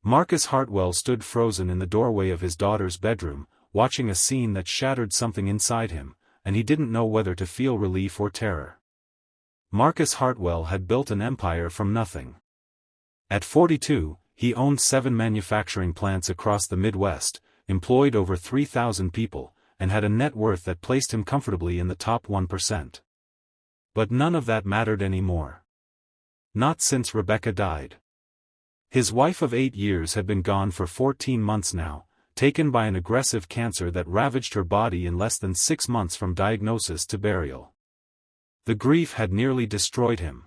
Marcus Hartwell stood frozen in the doorway of his daughter's bedroom, watching a scene that shattered something inside him, and he didn't know whether to feel relief or terror. Marcus Hartwell had built an empire from nothing. At 42, he owned 7 manufacturing plants across the Midwest, employed over 3,000 people, and had a net worth that placed him comfortably in the top 1%. But none of that mattered anymore. Not since Rebecca died. His wife of 8 years had been gone for 14 months now, taken by an aggressive cancer that ravaged her body in less than 6 months from diagnosis to burial. The grief had nearly destroyed him.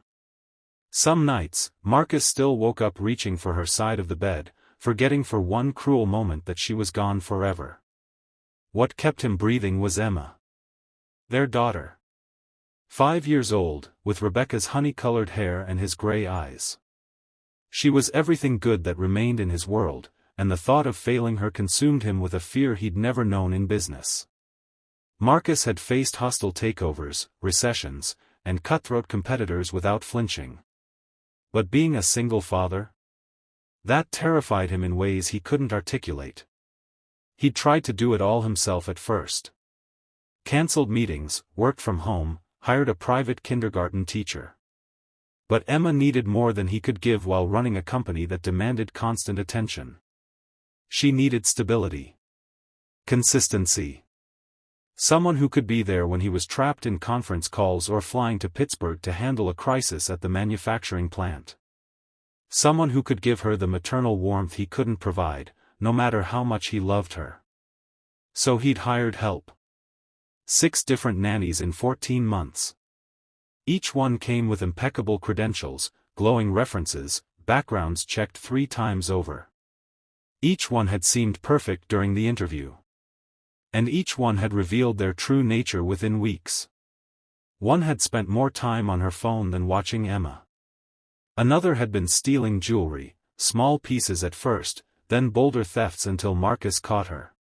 Some nights, Marcus still woke up reaching for her side of the bed, forgetting for one cruel moment that she was gone forever. What kept him breathing was Emma. Their daughter. 5 years old, with Rebecca's honey-colored hair and his gray eyes. She was everything good that remained in his world, and the thought of failing her consumed him with a fear he'd never known in business. Marcus had faced hostile takeovers, recessions, and cutthroat competitors without flinching. But being a single father? That terrified him in ways he couldn't articulate. He'd tried to do it all himself at first. Cancelled meetings, worked from home, hired a private kindergarten teacher. But Emma needed more than he could give while running a company that demanded constant attention. She needed stability. Consistency. Someone who could be there when he was trapped in conference calls or flying to Pittsburgh to handle a crisis at the manufacturing plant. Someone who could give her the maternal warmth he couldn't provide, no matter how much he loved her. So he'd hired help. 6 different nannies in 14 months. Each one came with impeccable credentials, glowing references, backgrounds checked 3 times over. Each one had seemed perfect during the interview. And each one had revealed their true nature within weeks. One had spent more time on her phone than watching Emma. Another had been stealing jewelry, small pieces at first, then bolder thefts until Marcus caught her.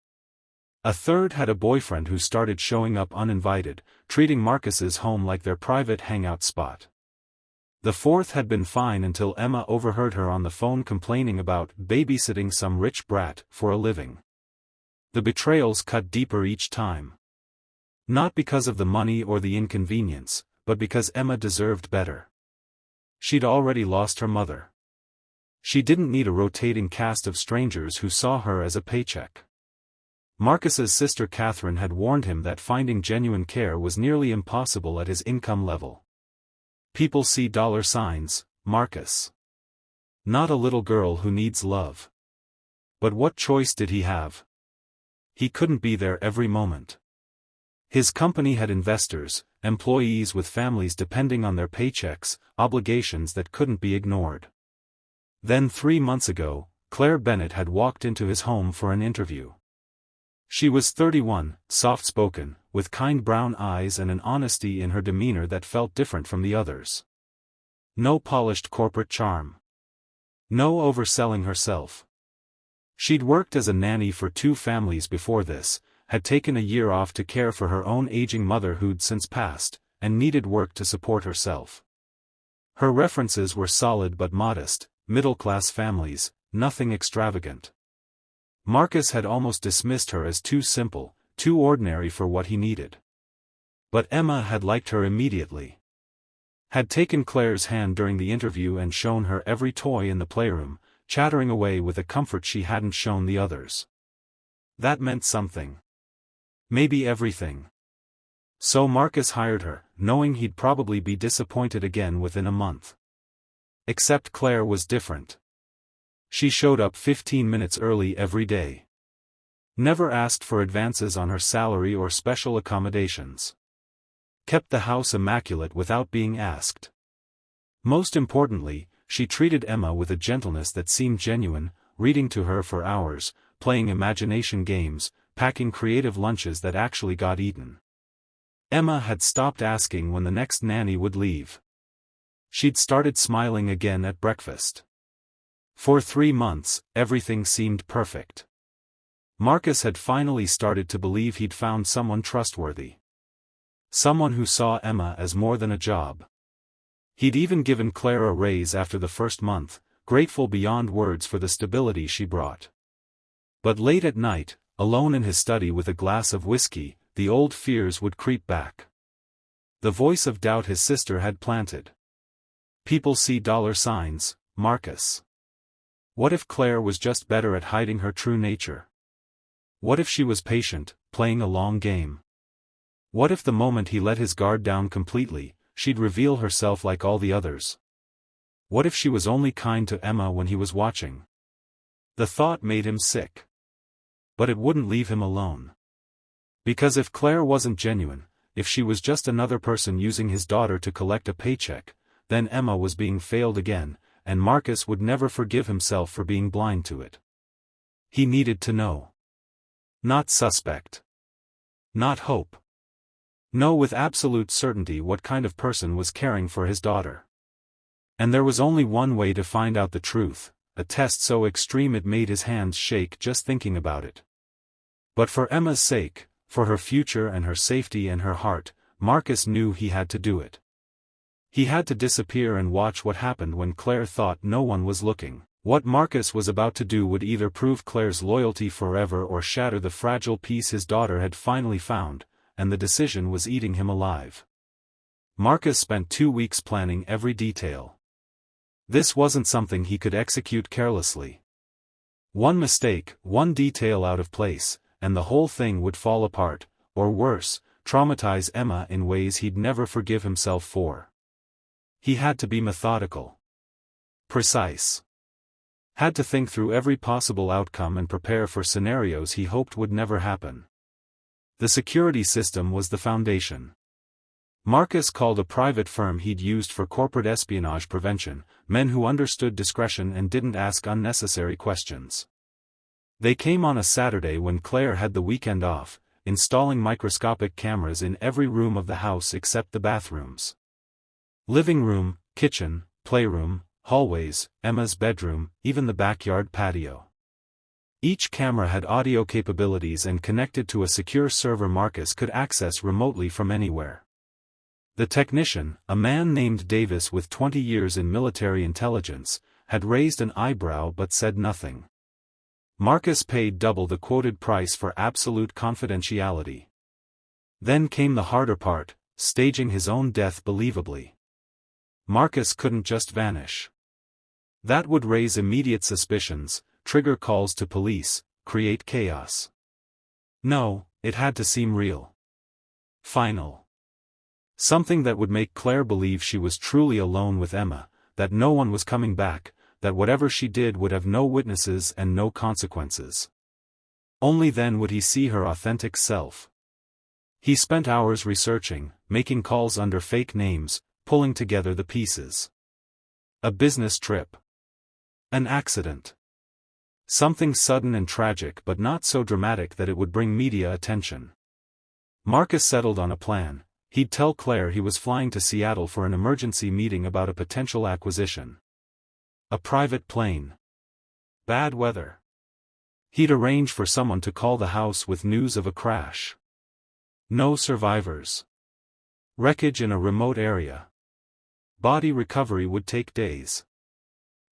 A third had a boyfriend who started showing up uninvited, treating Marcus's home like their private hangout spot. The fourth had been fine until Emma overheard her on the phone complaining about babysitting some rich brat for a living. The betrayals cut deeper each time. Not because of the money or the inconvenience, but because Emma deserved better. She'd already lost her mother. She didn't need a rotating cast of strangers who saw her as a paycheck. Marcus's sister Catherine had warned him that finding genuine care was nearly impossible at his income level. People see dollar signs, Marcus. Not a little girl who needs love. But what choice did he have? He couldn't be there every moment. His company had investors, employees with families depending on their paychecks, obligations that couldn't be ignored. Then 3 months ago, Claire Bennett had walked into his home for an interview. She was 31, soft-spoken, with kind brown eyes and an honesty in her demeanor that felt different from the others. No polished corporate charm. No overselling herself. She'd worked as a nanny for 2 families before this, had taken a year off to care for her own aging mother who'd since passed, and needed work to support herself. Her references were solid but modest, middle-class families, nothing extravagant. Marcus had almost dismissed her as too simple, too ordinary for what he needed. But Emma had liked her immediately. Had taken Claire's hand during the interview and shown her every toy in the playroom, chattering away with a comfort she hadn't shown the others. That meant something. Maybe everything. So Marcus hired her, knowing he'd probably be disappointed again within a month. Except Claire was different. She showed up 15 minutes early every day. Never asked for advances on her salary or special accommodations. Kept the house immaculate without being asked. Most importantly, she treated Emma with a gentleness that seemed genuine, reading to her for hours, playing imagination games, packing creative lunches that actually got eaten. Emma had stopped asking when the next nanny would leave. She'd started smiling again at breakfast. For 3 months, everything seemed perfect. Marcus had finally started to believe he'd found someone trustworthy. Someone who saw Emma as more than a job. He'd even given Claire a raise after the first month, grateful beyond words for the stability she brought. But late at night, alone in his study with a glass of whiskey, the old fears would creep back. The voice of doubt his sister had planted. People see dollar signs, Marcus. What if Claire was just better at hiding her true nature? What if she was patient, playing a long game? What if the moment he let his guard down completely, she'd reveal herself like all the others? What if she was only kind to Emma when he was watching? The thought made him sick. But it wouldn't leave him alone. Because if Claire wasn't genuine, if she was just another person using his daughter to collect a paycheck, then Emma was being failed again, and Marcus would never forgive himself for being blind to it. He needed to know. Not suspect. Not hope. Know with absolute certainty what kind of person was caring for his daughter. And there was only one way to find out the truth, a test so extreme it made his hands shake just thinking about it. But for Emma's sake, for her future and her safety and her heart, Marcus knew he had to do it. He had to disappear and watch what happened when Claire thought no one was looking. What Marcus was about to do would either prove Claire's loyalty forever or shatter the fragile peace his daughter had finally found, and the decision was eating him alive. Marcus spent 2 weeks planning every detail. This wasn't something he could execute carelessly. One mistake, one detail out of place, and the whole thing would fall apart, or worse, traumatize Emma in ways he'd never forgive himself for. He had to be methodical. Precise. Had to think through every possible outcome and prepare for scenarios he hoped would never happen. The security system was the foundation. Marcus called a private firm he'd used for corporate espionage prevention, men who understood discretion and didn't ask unnecessary questions. They came on a Saturday when Claire had the weekend off, installing microscopic cameras in every room of the house except the bathrooms. Living room, kitchen, playroom, hallways, Emma's bedroom, even the backyard patio. Each camera had audio capabilities and connected to a secure server Marcus could access remotely from anywhere. The technician, a man named Davis with 20 years in military intelligence, had raised an eyebrow but said nothing. Marcus paid double the quoted price for absolute confidentiality. Then came the harder part, staging his own death believably. Marcus couldn't just vanish. That would raise immediate suspicions, trigger calls to police, create chaos. No, it had to seem real. Final. Something that would make Claire believe she was truly alone with Emma, that no one was coming back, that whatever she did would have no witnesses and no consequences. Only then would he see her authentic self. He spent hours researching, making calls under fake names, pulling together the pieces. A business trip. An accident. Something sudden and tragic but not so dramatic that it would bring media attention. Marcus settled on a plan. He'd tell Claire he was flying to Seattle for an emergency meeting about a potential acquisition. A private plane. Bad weather. He'd arrange for someone to call the house with news of a crash. No survivors. Wreckage in a remote area. Body recovery would take days.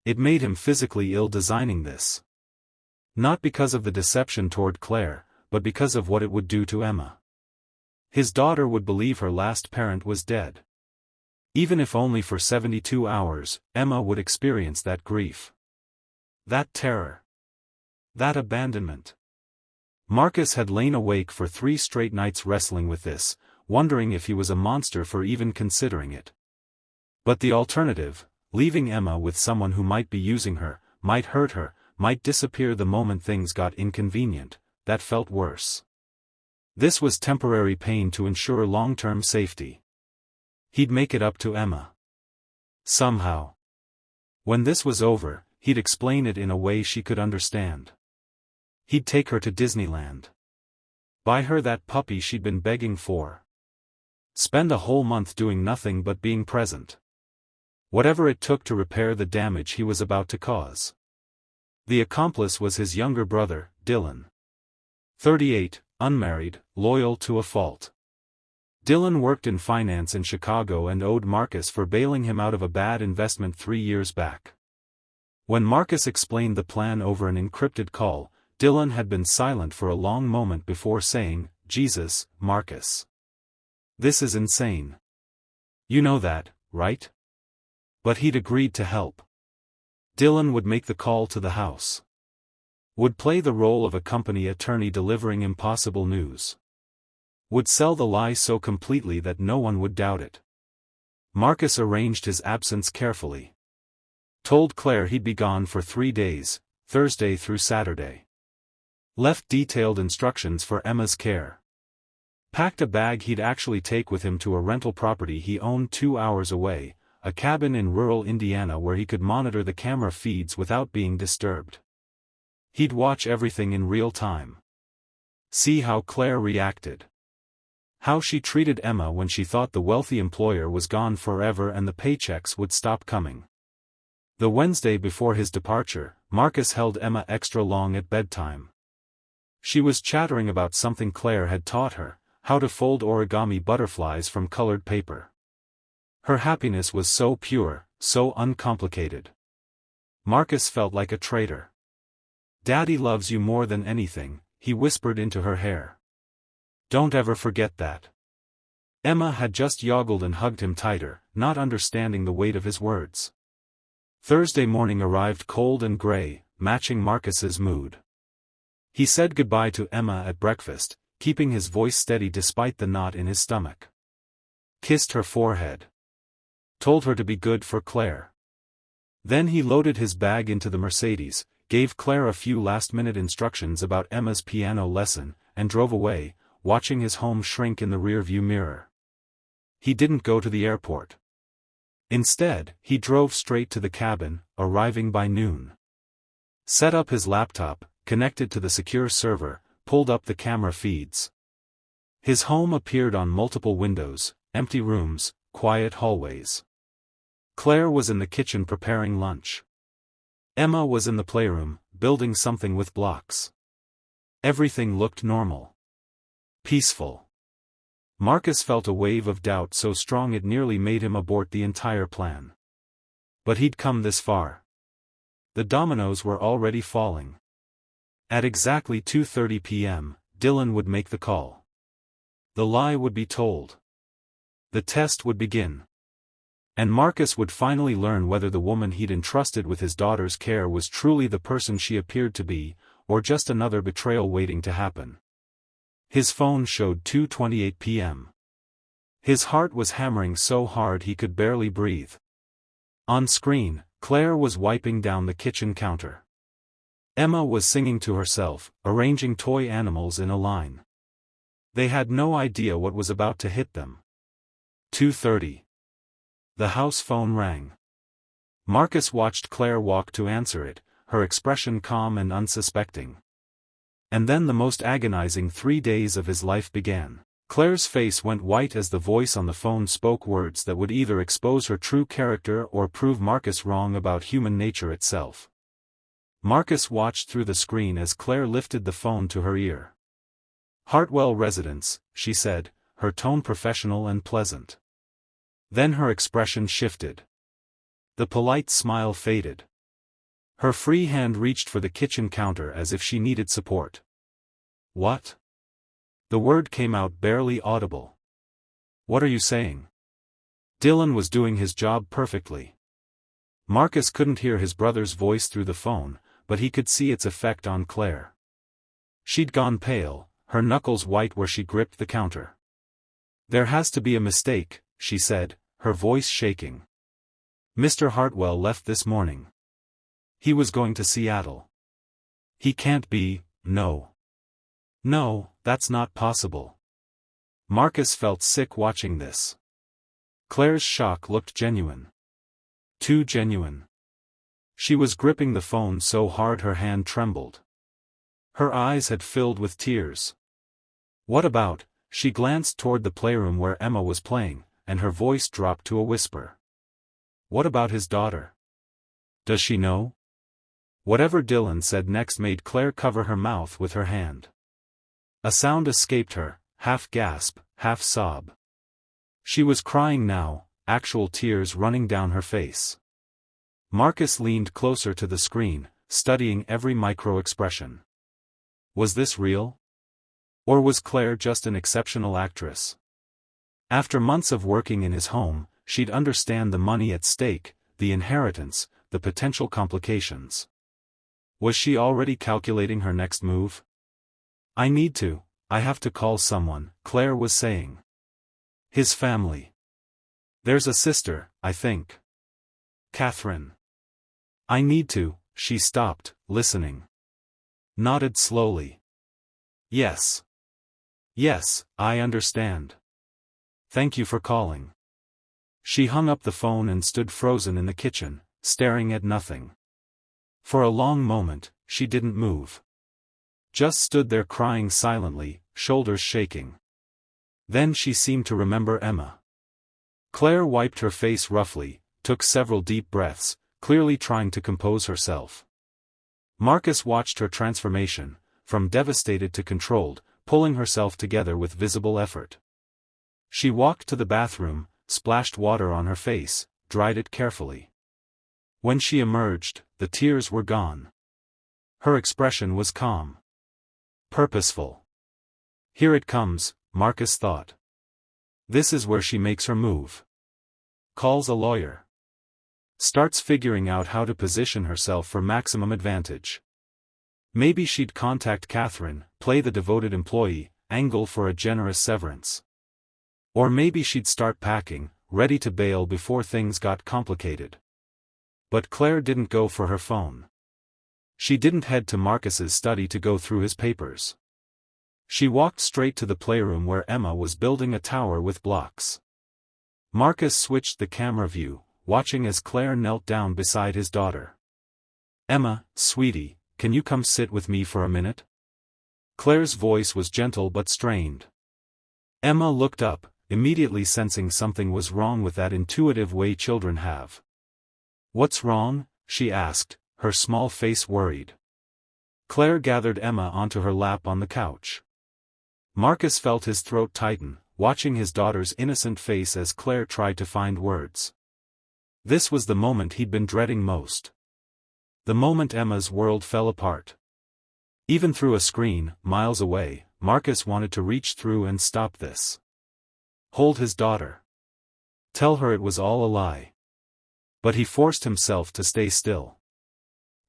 It made him physically ill designing this. Not because of the deception toward Claire, but because of what it would do to Emma. His daughter would believe her last parent was dead. Even if only for 72 hours, Emma would experience that grief. That terror. That abandonment. Marcus had lain awake for 3 straight nights wrestling with this, wondering if he was a monster for even considering it. But the alternative, leaving Emma with someone who might be using her, might hurt her, might disappear the moment things got inconvenient, that felt worse. This was temporary pain to ensure long-term safety. He'd make it up to Emma. Somehow. When this was over, he'd explain it in a way she could understand. He'd take her to Disneyland. Buy her that puppy she'd been begging for. Spend a whole month doing nothing but being present. Whatever it took to repair the damage he was about to cause. The accomplice was his younger brother, Dylan. 38, unmarried, loyal to a fault. Dylan worked in finance in Chicago and owed Marcus for bailing him out of a bad investment 3 years back. When Marcus explained the plan over an encrypted call, Dylan had been silent for a long moment before saying, "Jesus, Marcus. This is insane. You know that, right?" But he'd agreed to help. Dylan would make the call to the house. Would play the role of a company attorney delivering impossible news. Would sell the lie so completely that no one would doubt it. Marcus arranged his absence carefully. Told Claire he'd be gone for 3 days, Thursday through Saturday. Left detailed instructions for Emma's care. Packed a bag he'd actually take with him to a rental property he owned 2 hours away, a cabin in rural Indiana where he could monitor the camera feeds without being disturbed. He'd watch everything in real time. See how Claire reacted. How she treated Emma when she thought the wealthy employer was gone forever and the paychecks would stop coming. The Wednesday before his departure, Marcus held Emma extra long at bedtime. She was chattering about something Claire had taught her, how to fold origami butterflies from colored paper. Her happiness was so pure, so uncomplicated. Marcus felt like a traitor. "Daddy loves you more than anything," he whispered into her hair. "Don't ever forget that." Emma had just yogled and hugged him tighter, not understanding the weight of his words. Thursday morning arrived cold and gray, matching Marcus's mood. He said goodbye to Emma at breakfast, keeping his voice steady despite the knot in his stomach. Kissed her forehead. Told her to be good for Claire. Then he loaded his bag into the Mercedes, gave Claire a few last-minute instructions about Emma's piano lesson, and drove away, watching his home shrink in the rearview mirror. He didn't go to the airport. Instead, he drove straight to the cabin, arriving by noon. Set up his laptop, connected to the secure server, pulled up the camera feeds. His home appeared on multiple windows, empty rooms, quiet hallways. Claire was in the kitchen preparing lunch. Emma was in the playroom, building something with blocks. Everything looked normal. Peaceful. Marcus felt a wave of doubt so strong it nearly made him abort the entire plan. But he'd come this far. The dominoes were already falling. At exactly 2:30 p.m., Dylan would make the call. The lie would be told. The test would begin. And Marcus would finally learn whether the woman he'd entrusted with his daughter's care was truly the person she appeared to be, or just another betrayal waiting to happen. His phone showed 2:28 p.m. His heart was hammering so hard he could barely breathe. On screen, Claire was wiping down the kitchen counter. Emma was singing to herself, arranging toy animals in a line. They had no idea what was about to hit them. 2:30. The house phone rang. Marcus watched Claire walk to answer it, her expression calm and unsuspecting. And then the most agonizing 3 days of his life began. Claire's face went white as the voice on the phone spoke words that would either expose her true character or prove Marcus wrong about human nature itself. Marcus watched through the screen as Claire lifted the phone to her ear. "Hartwell Residence," she said, her tone professional and pleasant. Then her expression shifted. The polite smile faded. Her free hand reached for the kitchen counter as if she needed support. "What?" The word came out barely audible. "What are you saying?" Dylan was doing his job perfectly. Marcus couldn't hear his brother's voice through the phone, but he could see its effect on Claire. She'd gone pale, her knuckles white where she gripped the counter. "There has to be a mistake," she said, her voice shaking. "Mr. Hartwell left this morning. He was going to Seattle. He can't be, no. No, that's not possible." Marcus felt sick watching this. Claire's shock looked genuine. Too genuine. She was gripping the phone so hard her hand trembled. Her eyes had filled with tears. "What about?" She glanced toward the playroom where Emma was playing, and her voice dropped to a whisper. "What about his daughter? Does she know?" Whatever Dylan said next made Claire cover her mouth with her hand. A sound escaped her, half gasp, half sob. She was crying now, actual tears running down her face. Marcus leaned closer to the screen, studying every micro-expression. Was this real? Or was Claire just an exceptional actress? After months of working in his home, she'd understand the money at stake, the inheritance, the potential complications. Was she already calculating her next move? I have to call someone, Claire was saying. His family. There's a sister, I think. Catherine. She stopped, listening. Nodded slowly. Yes. Yes, I understand. Thank you for calling. She hung up the phone and stood frozen in the kitchen, staring at nothing. For a long moment, she didn't move. Just stood there crying silently, shoulders shaking. Then she seemed to remember Emma. Claire wiped her face roughly, took several deep breaths, clearly trying to compose herself. Marcus watched her transformation, from devastated to controlled, pulling herself together with visible effort. She walked to the bathroom, splashed water on her face, dried it carefully. When she emerged, the tears were gone. Her expression was calm. Purposeful. Here it comes, Marcus thought. This is where she makes her move. Calls a lawyer. Starts figuring out how to position herself for maximum advantage. Maybe she'd contact Catherine, play the devoted employee, angle for a generous severance. Or maybe she'd start packing, ready to bail before things got complicated. But Claire didn't go for her phone. She didn't head to Marcus's study to go through his papers. She walked straight to the playroom where Emma was building a tower with blocks. Marcus switched the camera view, watching as Claire knelt down beside his daughter. Emma, sweetie, can you come sit with me for a minute? Claire's voice was gentle but strained. Emma looked up, immediately sensing something was wrong with that intuitive way children have. What's wrong? She asked, her small face worried. Claire gathered Emma onto her lap on the couch. Marcus felt his throat tighten, watching his daughter's innocent face as Claire tried to find words. This was the moment he'd been dreading most. The moment Emma's world fell apart. Even through a screen, miles away, Marcus wanted to reach through and stop this. Hold his daughter. Tell her it was all a lie. But he forced himself to stay still.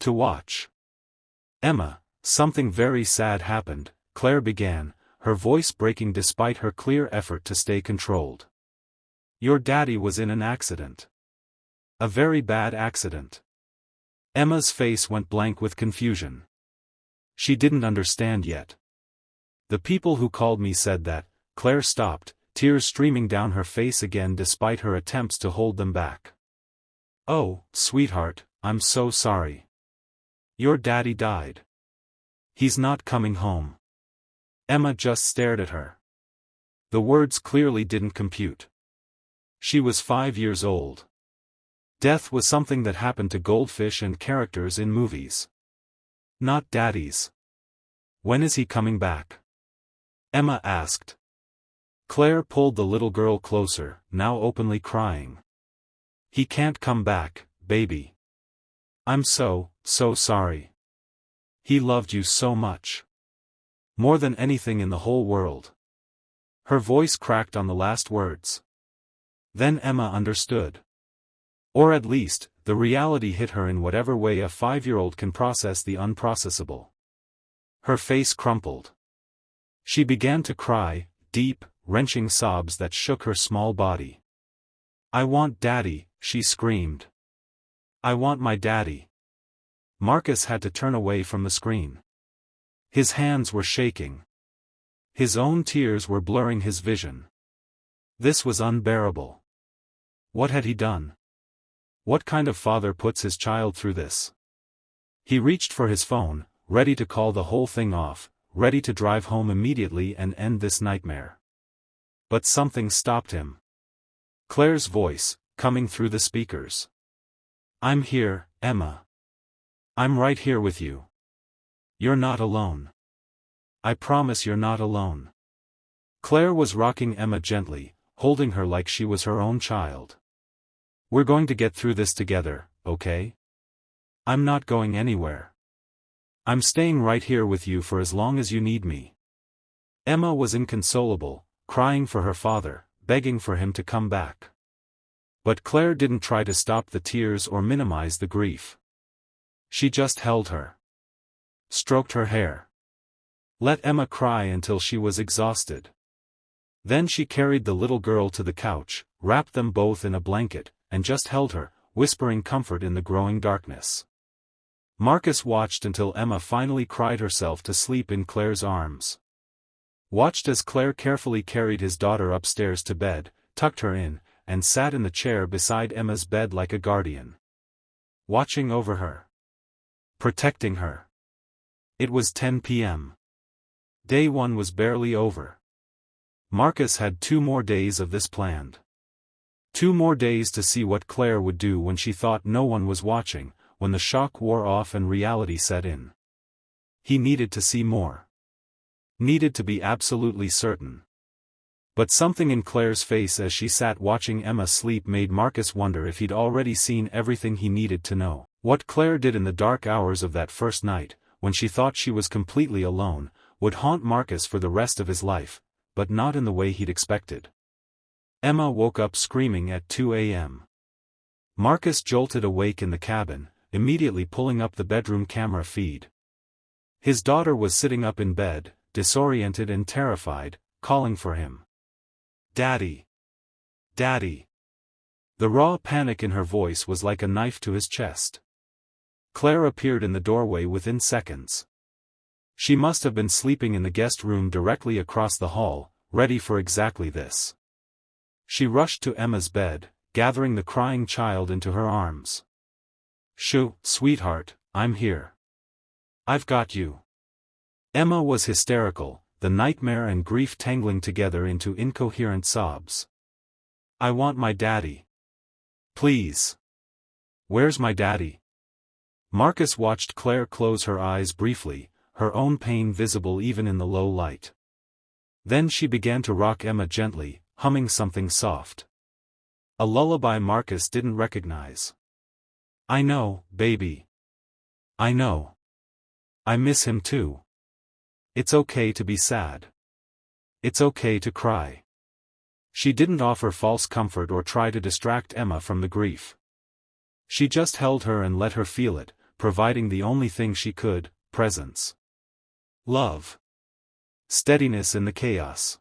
To watch. Emma, something very sad happened, Claire began, her voice breaking despite her clear effort to stay controlled. Your daddy was in an accident. A very bad accident. Emma's face went blank with confusion. She didn't understand yet. The people who called me said that. Claire stopped, tears streaming down her face again despite her attempts to hold them back. Oh, sweetheart, I'm so sorry. Your daddy died. He's not coming home. Emma just stared at her. The words clearly didn't compute. She was 5 years old. Death was something that happened to goldfish and characters in movies. Not daddies. When is he coming back? Emma asked. Claire pulled the little girl closer, now openly crying. He can't come back, baby. I'm so sorry. He loved you so much. More than anything in the whole world. Her voice cracked on the last words. Then Emma understood. Or at least, the reality hit her in whatever way a 5-year-old can process the unprocessable. Her face crumpled. She began to cry, deep, wrenching sobs that shook her small body. I want daddy, she screamed. I want my daddy. Marcus had to turn away from the screen. His hands were shaking. His own tears were blurring his vision. This was unbearable. What had he done? What kind of father puts his child through this? He reached for his phone, ready to call the whole thing off, ready to drive home immediately and end this nightmare. But something stopped him. Claire's voice, coming through the speakers. I'm here, Emma. I'm right here with you. You're not alone. I promise you're not alone. Claire was rocking Emma gently, holding her like she was her own child. We're going to get through this together, okay? I'm not going anywhere. I'm staying right here with you for as long as you need me." Emma was inconsolable, crying for her father, begging for him to come back. But Claire didn't try to stop the tears or minimize the grief. She just held her. Stroked her hair. Let Emma cry until she was exhausted. Then she carried the little girl to the couch, wrapped them both in a blanket, and just held her, whispering comfort in the growing darkness. Marcus watched until Emma finally cried herself to sleep in Claire's arms. Watched as Claire carefully carried his daughter upstairs to bed, tucked her in, and sat in the chair beside Emma's bed like a guardian. Watching over her. Protecting her. It was 10 p.m. Day 1 was barely over. Marcus had 2 more days of this planned. 2 more days to see what Claire would do when she thought no one was watching, when the shock wore off and reality set in. He needed to see more. Needed to be absolutely certain. But something in Claire's face as she sat watching Emma sleep made Marcus wonder if he'd already seen everything he needed to know. What Claire did in the dark hours of that first night, when she thought she was completely alone, would haunt Marcus for the rest of his life, but not in the way he'd expected. Emma woke up screaming at 2 a.m. Marcus jolted awake in the cabin, immediately pulling up the bedroom camera feed. His daughter was sitting up in bed, disoriented and terrified, calling for him. "Daddy! Daddy!" The raw panic in her voice was like a knife to his chest. Claire appeared in the doorway within seconds. She must have been sleeping in the guest room directly across the hall, ready for exactly this. She rushed to Emma's bed, gathering the crying child into her arms. "Shoo, sweetheart, I'm here. I've got you." Emma was hysterical, the nightmare and grief tangling together into incoherent sobs. "I want my daddy. Please. Where's my daddy?" Marcus watched Claire close her eyes briefly, her own pain visible even in the low light. Then she began to rock Emma gently, humming something soft. A lullaby Marcus didn't recognize. "I know, baby. I know. I miss him too. It's okay to be sad. It's okay to cry." She didn't offer false comfort or try to distract Emma from the grief. She just held her and let her feel it, providing the only thing she could, presence. Love. Steadiness in the chaos.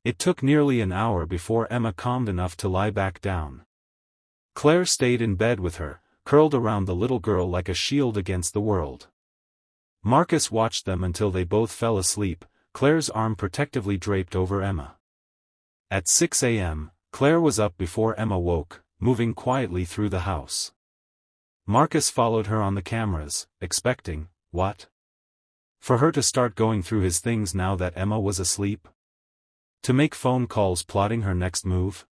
It took nearly an hour before Emma calmed enough to lie back down. Claire stayed in bed with her, curled around the little girl like a shield against the world. Marcus watched them until they both fell asleep, Claire's arm protectively draped over Emma. At 6 a.m., Claire was up before Emma woke, moving quietly through the house. Marcus followed her on the cameras, expecting, what? For her to start going through his things now that Emma was asleep? To make phone calls plotting her next move?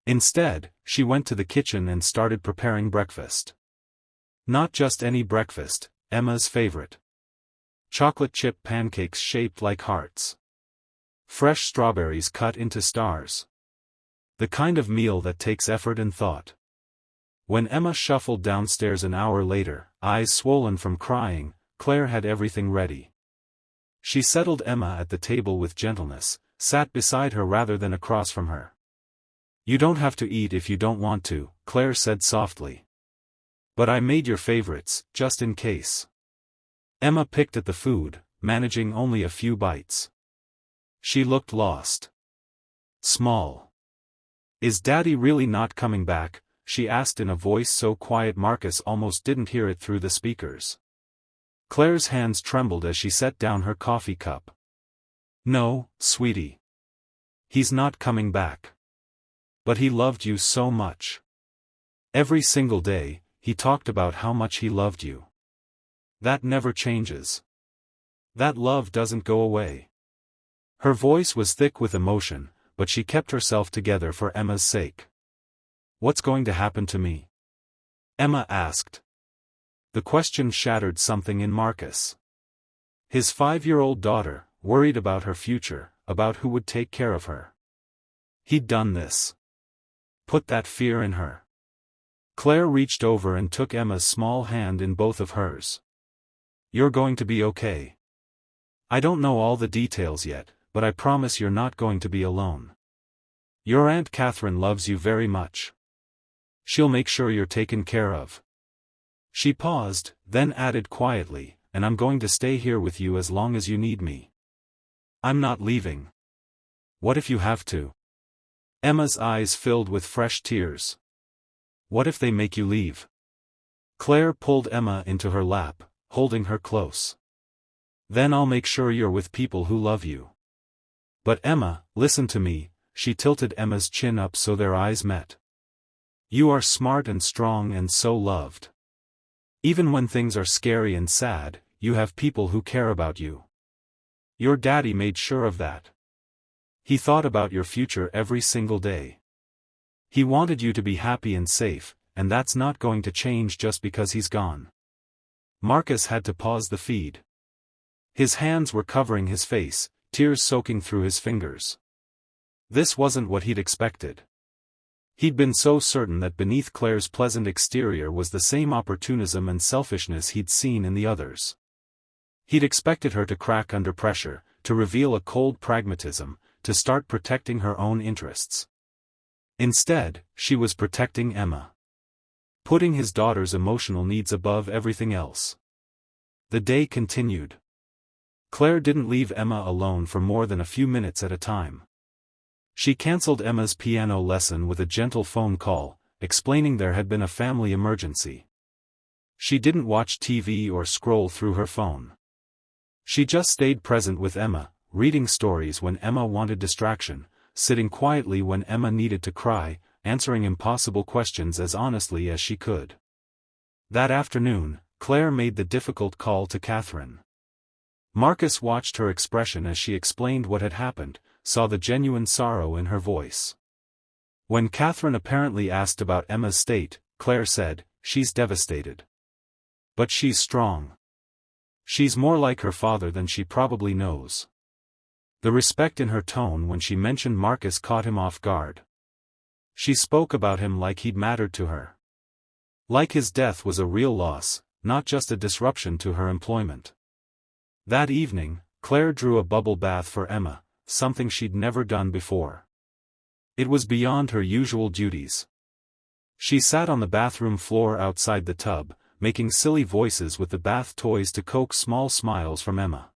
Instead, she went to the kitchen and started preparing breakfast. Not just any breakfast, Emma's favorite. Chocolate chip pancakes shaped like hearts. Fresh strawberries cut into stars. The kind of meal that takes effort and thought. When Emma shuffled downstairs an hour later, eyes swollen from crying, Claire had everything ready. She settled Emma at the table with gentleness, sat beside her rather than across from her. "You don't have to eat if you don't want to," Claire said softly. "But I made your favorites, just in case." Emma picked at the food, managing only a few bites. She looked lost. Small. "Is Daddy really not coming back?" she asked in a voice so quiet Marcus almost didn't hear it through the speakers. Claire's hands trembled as she set down her coffee cup. "No, sweetie. He's not coming back. But he loved you so much. Every single day, he talked about how much he loved you. That never changes. That love doesn't go away." Her voice was thick with emotion, but she kept herself together for Emma's sake. "What's going to happen to me?" Emma asked. The question shattered something in Marcus. His 5-year-old daughter, worried about her future, about who would take care of her. He'd done this. Put that fear in her. Claire reached over and took Emma's small hand in both of hers. "You're going to be okay. I don't know all the details yet, but I promise you're not going to be alone. Your Aunt Catherine loves you very much. She'll make sure you're taken care of." She paused, then added quietly, "And I'm going to stay here with you as long as you need me. I'm not leaving." "What if you have to?" Emma's eyes filled with fresh tears. "What if they make you leave?" Claire pulled Emma into her lap, holding her close. "Then I'll make sure you're with people who love you." "But Emma, listen to me," she tilted Emma's chin up so their eyes met. "You are smart and strong and so loved. Even when things are scary and sad, you have people who care about you. Your daddy made sure of that. He thought about your future every single day. He wanted you to be happy and safe, and that's not going to change just because he's gone." Marcus had to pause the feed. His hands were covering his face, tears soaking through his fingers. This wasn't what he'd expected. He'd been so certain that beneath Claire's pleasant exterior was the same opportunism and selfishness he'd seen in the others. He'd expected her to crack under pressure, to reveal a cold pragmatism, to start protecting her own interests. Instead, she was protecting Emma. Putting his daughter's emotional needs above everything else. The day continued. Claire didn't leave Emma alone for more than a few minutes at a time. She cancelled Emma's piano lesson with a gentle phone call, explaining there had been a family emergency. She didn't watch TV or scroll through her phone. She just stayed present with Emma, reading stories when Emma wanted distraction, sitting quietly when Emma needed to cry, answering impossible questions as honestly as she could. That afternoon, Claire made the difficult call to Catherine. Marcus watched her expression as she explained what had happened, saw the genuine sorrow in her voice. When Catherine apparently asked about Emma's state, Claire said, "She's devastated. But she's strong. She's more like her father than she probably knows." The respect in her tone when she mentioned Marcus caught him off guard. She spoke about him like he'd mattered to her. Like his death was a real loss, not just a disruption to her employment. That evening, Claire drew a bubble bath for Emma, something she'd never done before. It was beyond her usual duties. She sat on the bathroom floor outside the tub, making silly voices with the bath toys to coax small smiles from Emma.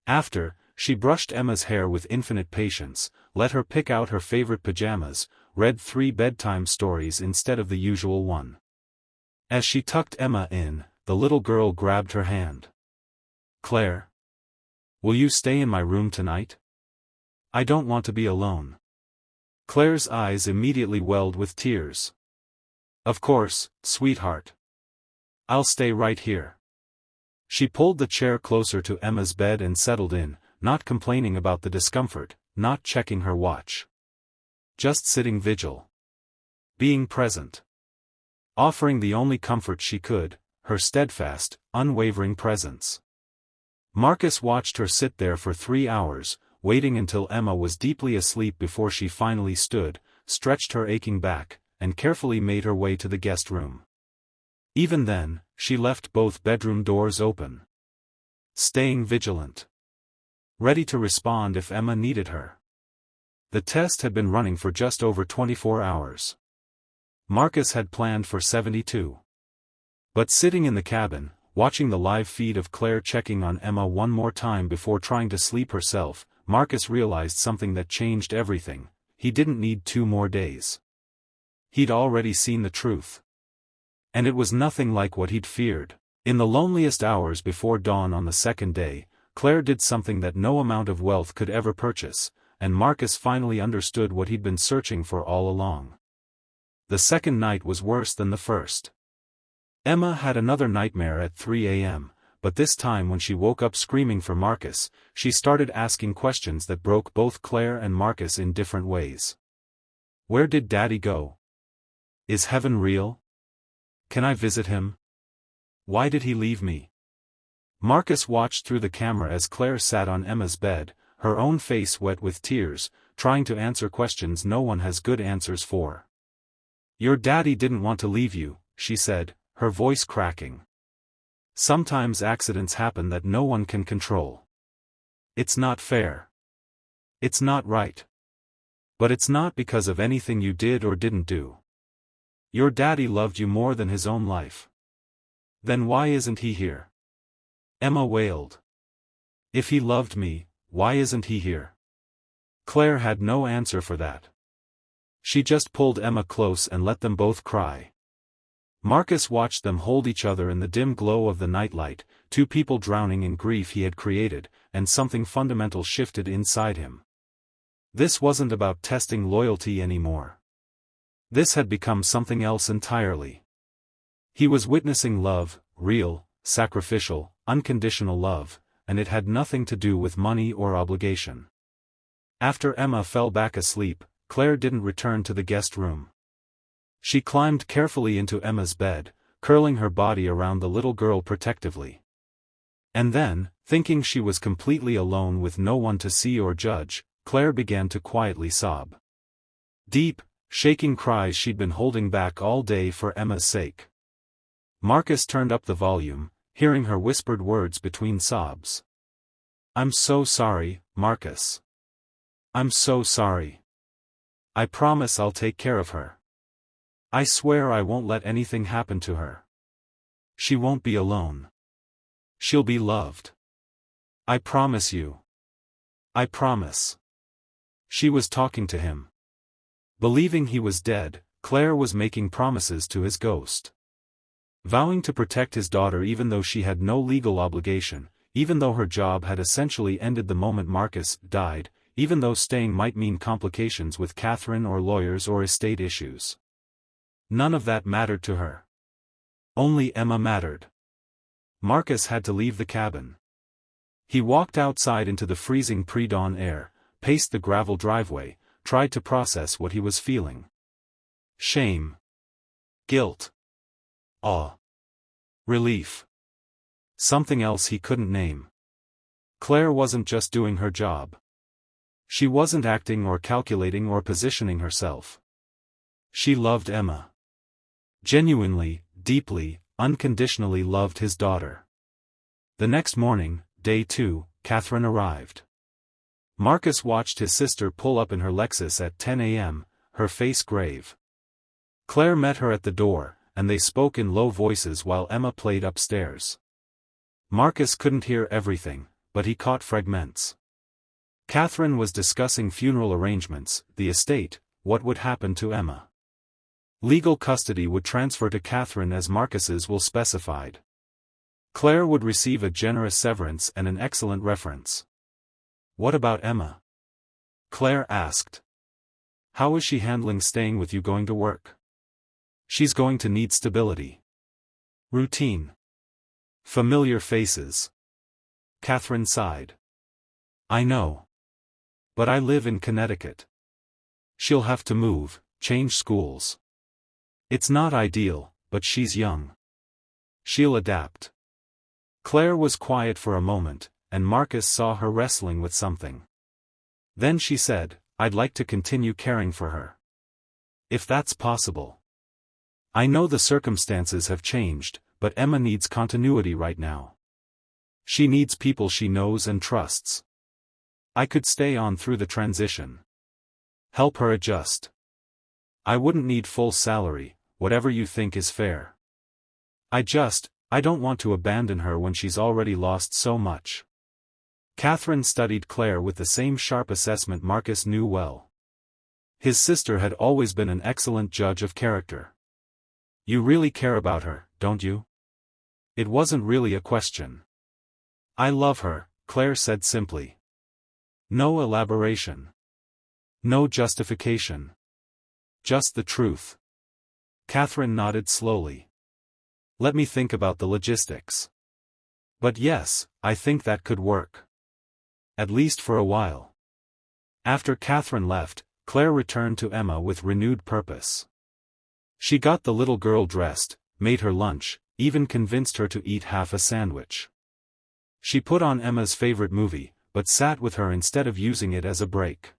After, she brushed Emma's hair with infinite patience, let her pick out her favorite pajamas, read 3 bedtime stories instead of the usual one. As she tucked Emma in, the little girl grabbed her hand. "Claire, will you stay in my room tonight? I don't want to be alone." Claire's eyes immediately welled with tears. "Of course, sweetheart. I'll stay right here." She pulled the chair closer to Emma's bed and settled in, not complaining about the discomfort, not checking her watch. Just sitting vigil. Being present. Offering the only comfort she could, her steadfast, unwavering presence. Marcus watched her sit there for 3 hours, waiting until Emma was deeply asleep before she finally stood, stretched her aching back, and carefully made her way to the guest room. Even then, she left both bedroom doors open. Staying vigilant. Ready to respond if Emma needed her. The test had been running for just over 24 hours. Marcus had planned for 72. But sitting in the cabin, watching the live feed of Claire checking on Emma one more time before trying to sleep herself, Marcus realized something that changed everything. He didn't need 2 more days. He'd already seen the truth. And it was nothing like what he'd feared. In the loneliest hours before dawn on the second day, Claire did something that no amount of wealth could ever purchase, and Marcus finally understood what he'd been searching for all along. The second night was worse than the first. Emma had another nightmare at 3 a.m., but this time when she woke up screaming for Marcus, she started asking questions that broke both Claire and Marcus in different ways. Where did Daddy go? Is heaven real? Can I visit him? Why did he leave me? Marcus watched through the camera as Claire sat on Emma's bed, her own face wet with tears, trying to answer questions no one has good answers for. Your daddy didn't want to leave you, she said, her voice cracking. Sometimes accidents happen that no one can control. It's not fair. It's not right. But it's not because of anything you did or didn't do. Your daddy loved you more than his own life. Then why isn't he here? Emma wailed. If he loved me, why isn't he here? Claire had no answer for that. She just pulled Emma close and let them both cry. Marcus watched them hold each other in the dim glow of the nightlight, two people drowning in grief he had created, and something fundamental shifted inside him. This wasn't about testing loyalty anymore. This had become something else entirely. He was witnessing love, real, sacrificial, unconditional love, and it had nothing to do with money or obligation. After Emma fell back asleep, Claire didn't return to the guest room. She climbed carefully into Emma's bed, curling her body around the little girl protectively. And then, thinking she was completely alone with no one to see or judge, Claire began to quietly sob. Deep, shaking cries she'd been holding back all day for Emma's sake. Marcus turned up the volume, hearing her whispered words between sobs. I'm so sorry, Marcus. I'm so sorry. I promise I'll take care of her. I swear I won't let anything happen to her. She won't be alone. She'll be loved. I promise you. I promise. She was talking to him. Believing he was dead, Claire was making promises to his ghost. Vowing to protect his daughter even though she had no legal obligation, even though her job had essentially ended the moment Marcus died, even though staying might mean complications with Catherine or lawyers or estate issues. None of that mattered to her. Only Emma mattered. Marcus had to leave the cabin. He walked outside into the freezing pre-dawn air, paced the gravel driveway, tried to process what he was feeling. Shame. Guilt. Awe. Relief. Something else he couldn't name. Claire wasn't just doing her job. She wasn't acting or calculating or positioning herself. She loved Emma. Genuinely, deeply, unconditionally loved his daughter. The next morning, day 2, Catherine arrived. Marcus watched his sister pull up in her Lexus at 10 a.m., her face grave. Claire met her at the door, and they spoke in low voices while Emma played upstairs. Marcus couldn't hear everything, but he caught fragments. Catherine was discussing funeral arrangements, the estate, what would happen to Emma. Legal custody would transfer to Catherine as Marcus's will specified. Claire would receive a generous severance and an excellent reference. What about Emma? Claire asked. How is she handling staying with you going to work? She's going to need stability. Routine. Familiar faces. Catherine sighed. I know. But I live in Connecticut. She'll have to move, change schools. It's not ideal, but she's young. She'll adapt. Claire was quiet for a moment, and Marcus saw her wrestling with something. Then she said, I'd like to continue caring for her. If that's possible. I know the circumstances have changed, but Emma needs continuity right now. She needs people she knows and trusts. I could stay on through the transition. Help her adjust. I wouldn't need full salary, whatever you think is fair. I don't want to abandon her when she's already lost so much. Catherine studied Claire with the same sharp assessment Marcus knew well. His sister had always been an excellent judge of character. You really care about her, don't you? It wasn't really a question. I love her, Claire said simply. No elaboration. No justification. Just the truth. Catherine nodded slowly. Let me think about the logistics. But yes, I think that could work. At least for a while. After Catherine left, Claire returned to Emma with renewed purpose. She got the little girl dressed, made her lunch, even convinced her to eat half a sandwich. She put on Emma's favorite movie, but sat with her instead of using it as a break.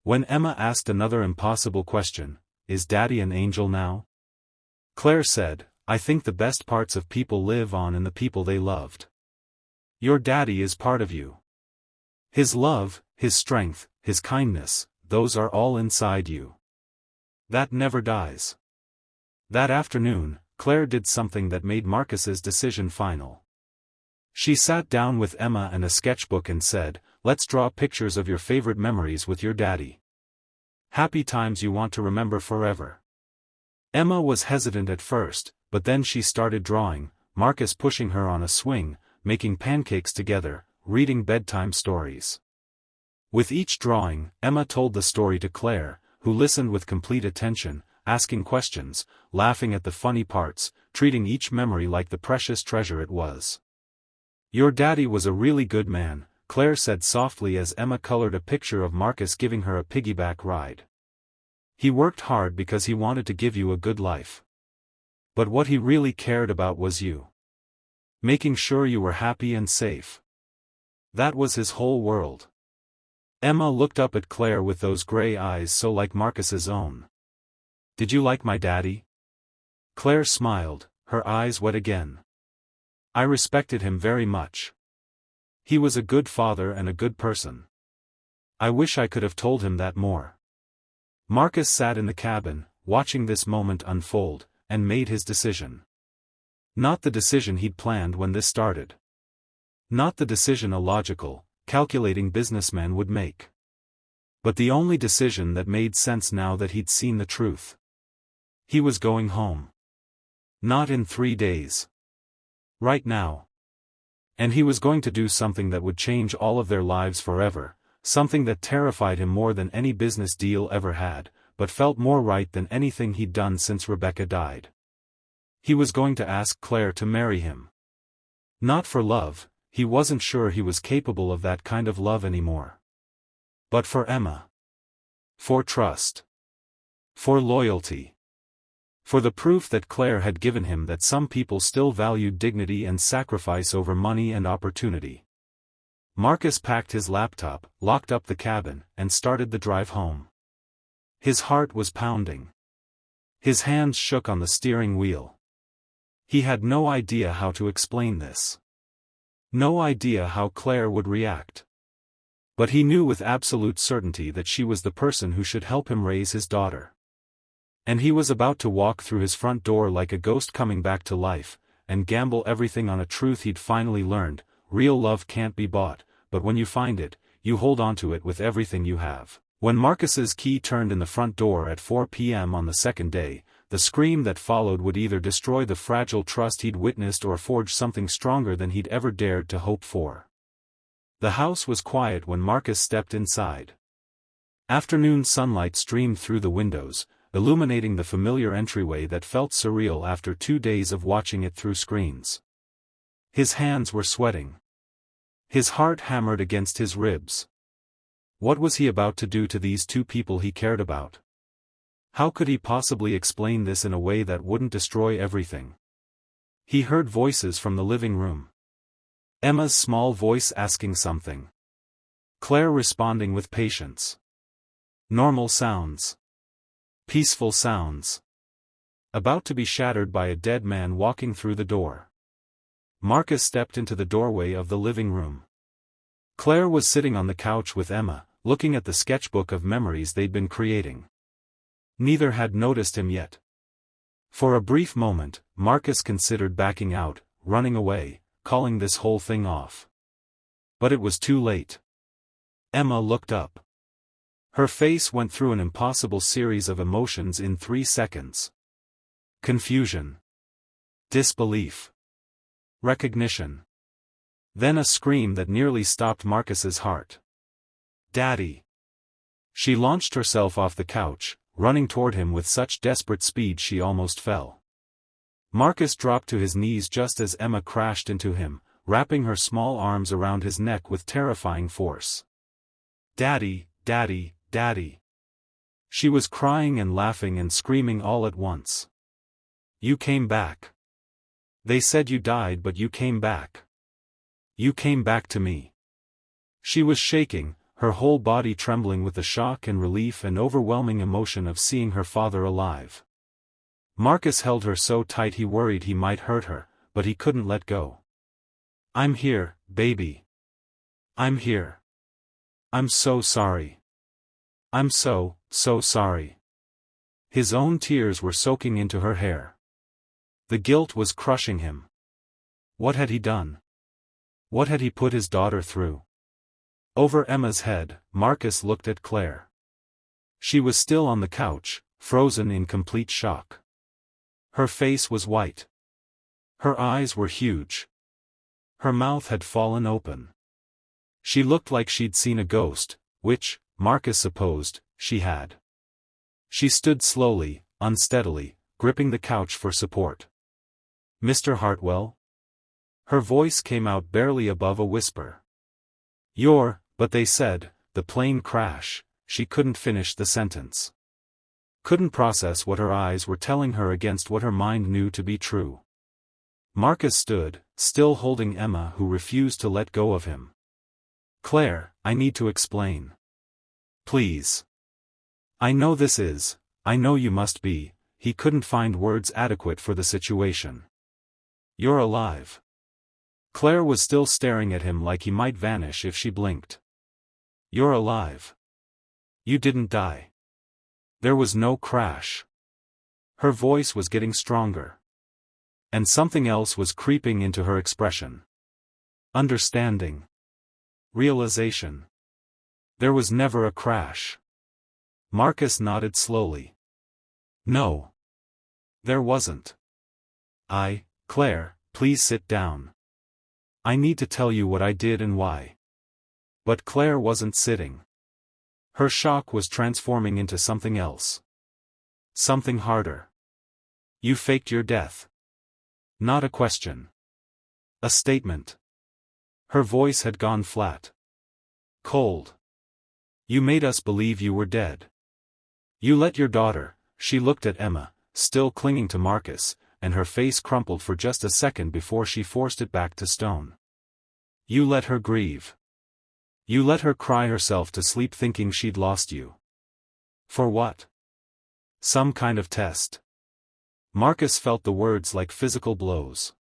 When Emma asked another impossible question, "Is Daddy an angel now?" Claire said, "I think the best parts of people live on in the people they loved. Your daddy is part of you. His love, his strength, his kindness, those are all inside you. That never dies." That afternoon, Claire did something that made Marcus's decision final. She sat down with Emma and a sketchbook and said, "Let's draw pictures of your favorite memories with your daddy. Happy times you want to remember forever." Emma was hesitant at first, but then she started drawing, Marcus pushing her on a swing, making pancakes together, reading bedtime stories. With each drawing, Emma told the story to Claire, who listened with complete attention, asking questions, laughing at the funny parts, treating each memory like the precious treasure it was. "Your daddy was a really good man," Claire said softly as Emma colored a picture of Marcus giving her a piggyback ride. "He worked hard because he wanted to give you a good life. But what he really cared about was you. Making sure you were happy and safe. That was his whole world." Emma looked up at Claire with those gray eyes so like Marcus's own. "Did you like my daddy?" Claire smiled, her eyes wet again. "I respected him very much. He was a good father and a good person. I wish I could have told him that more." Marcus sat in the cabin, watching this moment unfold, and made his decision. Not the decision he'd planned when this started. Not the decision a logical, calculating businessman would make. But the only decision that made sense now that he'd seen the truth. He was going home. Not in 3 days. Right now. And he was going to do something that would change all of their lives forever, something that terrified him more than any business deal ever had, but felt more right than anything he'd done since Rebecca died. He was going to ask Claire to marry him. Not for love, he wasn't sure he was capable of that kind of love anymore. But for Emma. For trust. For loyalty. For the proof that Claire had given him that some people still valued dignity and sacrifice over money and opportunity. Marcus packed his laptop, locked up the cabin, and started the drive home. His heart was pounding. His hands shook on the steering wheel. He had no idea how to explain this. No idea how Claire would react. But he knew with absolute certainty that she was the person who should help him raise his daughter. And he was about to walk through his front door like a ghost coming back to life, and gamble everything on a truth he'd finally learned: real love can't be bought, but when you find it, you hold on to it with everything you have. When Marcus's key turned in the front door at 4 p.m. on the second day, the scream that followed would either destroy the fragile trust he'd witnessed or forge something stronger than he'd ever dared to hope for. The house was quiet when Marcus stepped inside. Afternoon sunlight streamed through the windows, illuminating the familiar entryway that felt surreal after 2 days of watching it through screens. His hands were sweating. His heart hammered against his ribs. What was he about to do to these two people he cared about? How could he possibly explain this in a way that wouldn't destroy everything? He heard voices from the living room. Emma's small voice asking something. Claire responding with patience. Normal sounds. Peaceful sounds. About to be shattered by a dead man walking through the door. Marcus stepped into the doorway of the living room. Claire was sitting on the couch with Emma, looking at the sketchbook of memories they'd been creating. Neither had noticed him yet. For a brief moment, Marcus considered backing out, running away, calling this whole thing off. But it was too late. Emma looked up. Her face went through an impossible series of emotions in 3 seconds. Confusion. Disbelief. Recognition. Then a scream that nearly stopped Marcus's heart. "Daddy!" She launched herself off the couch, running toward him with such desperate speed she almost fell. Marcus dropped to his knees just as Emma crashed into him, wrapping her small arms around his neck with terrifying force. "Daddy, Daddy, Daddy!" She was crying and laughing and screaming all at once. "You came back. They said you died, but you came back. You came back to me." She was shaking, her whole body trembling with the shock and relief and overwhelming emotion of seeing her father alive. Marcus held her so tight he worried he might hurt her, but he couldn't let go. "I'm here, baby. I'm here. I'm so sorry. I'm so sorry." His own tears were soaking into her hair. The guilt was crushing him. What had he done? What had he put his daughter through? Over Emma's head, Marcus looked at Claire. She was still on the couch, frozen in complete shock. Her face was white. Her eyes were huge. Her mouth had fallen open. She looked like she'd seen a ghost, which, Marcus supposed, she had. She stood slowly, unsteadily, gripping the couch for support. "Mr. Hartwell?" Her voice came out barely above a whisper. But they said," the plane crash. She couldn't finish the sentence. Couldn't process what her eyes were telling her against what her mind knew to be true. Marcus stood, still holding Emma, who refused to let go of him. "Claire, I need to explain. Please. I know you must be." He couldn't find words adequate for the situation. "You're alive." Claire was still staring at him like he might vanish if she blinked. "You're alive. You didn't die. There was no crash." Her voice was getting stronger. And something else was creeping into her expression. Understanding. Realization. There was never a crash. Marcus nodded slowly. "No. There wasn't. Claire, please sit down. I need to tell you what I did and why." But Claire wasn't sitting. Her shock was transforming into something else. Something harder. "You faked your death." Not a question. A statement. Her voice had gone flat. Cold. "You made us believe you were dead. You let your daughter." She looked at Emma, still clinging to Marcus, and her face crumpled for just a second before she forced it back to stone. "You let her grieve. You let her cry herself to sleep thinking she'd lost you. For what? Some kind of test." Marcus felt the words like physical blows.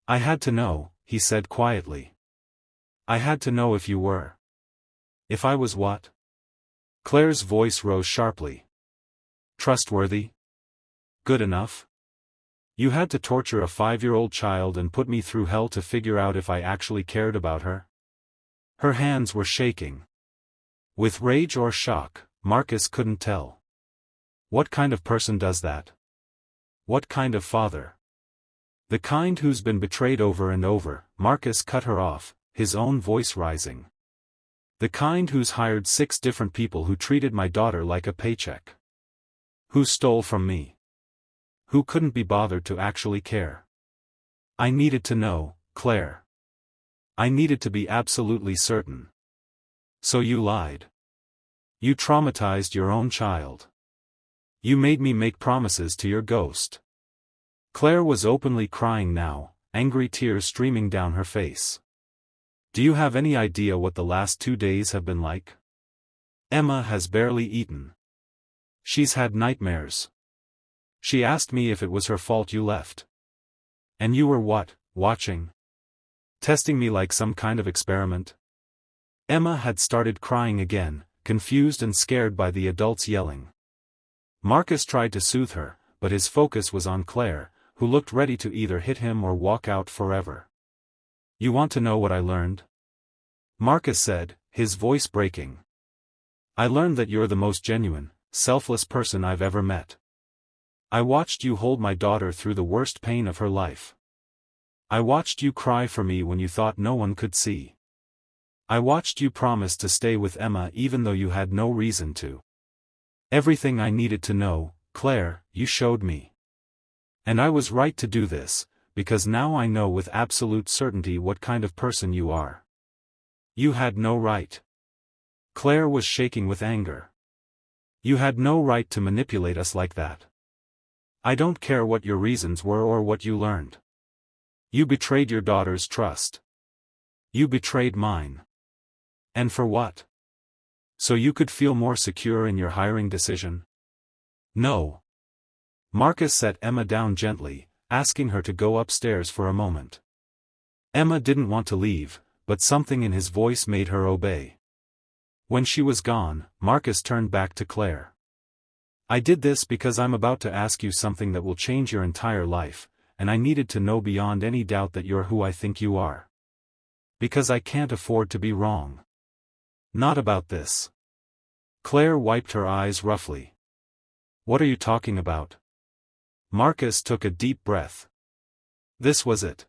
"I had to know," he said quietly. "I had to know if you were. If I was what?" Claire's voice rose sharply. "Trustworthy? Good enough? You had to torture a 5-year-old child and put me through hell to figure out if I actually cared about her?" Her hands were shaking. With rage or shock, Marcus couldn't tell. What kind of person does that? What kind of father? The kind who's been betrayed over and over. Marcus cut her off, his own voice rising. "The kind who's hired 6 different people who treated my daughter like a paycheck. Who stole from me. Who couldn't be bothered to actually care. I needed to know, Claire. I needed to be absolutely certain. So you lied. You traumatized your own child. You made me make promises to your ghost." Claire was openly crying now, angry tears streaming down her face. "Do you have any idea what the last 2 days have been like? Emma has barely eaten. She's had nightmares. She asked me if it was her fault you left. And you were what, watching? Testing me like some kind of experiment?" Emma had started crying again, confused and scared by the adults yelling. Marcus tried to soothe her, but his focus was on Claire, who looked ready to either hit him or walk out forever. "You want to know what I learned?" Marcus said, his voice breaking. "I learned that you're the most genuine, selfless person I've ever met. I watched you hold my daughter through the worst pain of her life. I watched you cry for me when you thought no one could see. I watched you promise to stay with Emma even though you had no reason to. Everything I needed to know, Claire, you showed me. And I was right to do this, because now I know with absolute certainty what kind of person you are. You had no right." Claire was shaking with anger. "You had no right to manipulate us like that. I don't care what your reasons were or what you learned. You betrayed your daughter's trust. You betrayed mine. And for what? So you could feel more secure in your hiring decision? No. Marcus set Emma down gently, asking her to go upstairs for a moment. Emma didn't want to leave, but something in his voice made her obey. When she was gone, Marcus turned back to Claire. I did this because I'm about to ask you something that will change your entire life, and I needed to know beyond any doubt that you're who I think you are. Because I can't afford to be wrong. Not about this. Claire wiped her eyes roughly. What are you talking about? Marcus took a deep breath. This was it.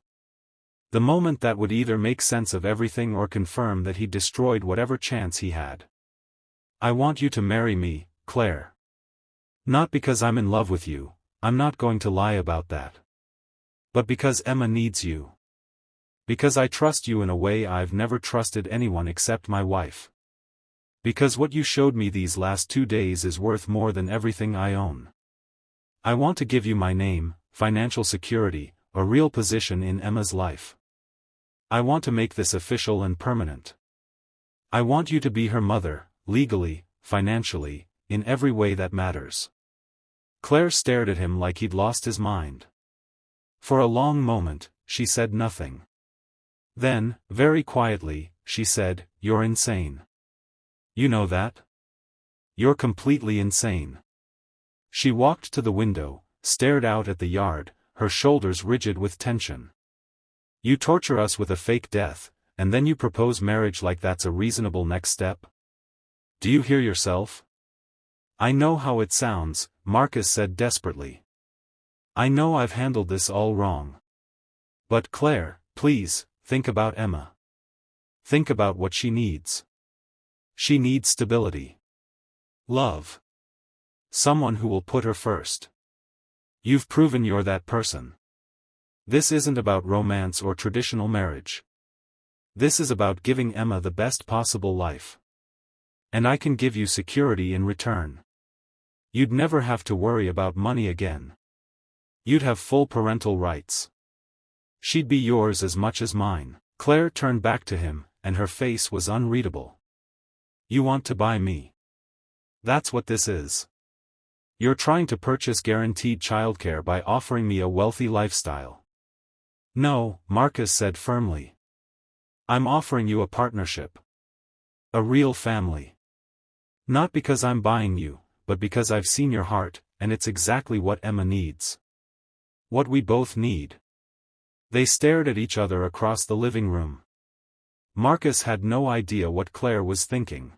The moment that would either make sense of everything or confirm that he destroyed whatever chance he had. I want you to marry me, Claire. Not because I'm in love with you, I'm not going to lie about that. But because Emma needs you. Because I trust you in a way I've never trusted anyone except my wife. Because what you showed me these last 2 days is worth more than everything I own. I want to give you my name, financial security, a real position in Emma's life. I want to make this official and permanent. I want you to be her mother, legally, financially, in every way that matters. Claire stared at him like he'd lost his mind. For a long moment, she said nothing. Then, very quietly, she said, "You're insane. You know that? You're completely insane." She walked to the window, stared out at the yard, her shoulders rigid with tension. You torture us with a fake death, and then you propose marriage like that's a reasonable next step? Do you hear yourself? I know how it sounds, Marcus said desperately. I know I've handled this all wrong. But Claire, please, think about Emma. Think about what she needs. She needs stability. Love. Someone who will put her first. You've proven you're that person. This isn't about romance or traditional marriage. This is about giving Emma the best possible life. And I can give you security in return. You'd never have to worry about money again. You'd have full parental rights. She'd be yours as much as mine. Claire turned back to him, and her face was unreadable. You want to buy me. That's what this is. You're trying to purchase guaranteed childcare by offering me a wealthy lifestyle. No, Marcus said firmly. I'm offering you a partnership. A real family. Not because I'm buying you, but because I've seen your heart, and it's exactly what Emma needs. What we both need. They stared at each other across the living room. Marcus had no idea what Claire was thinking.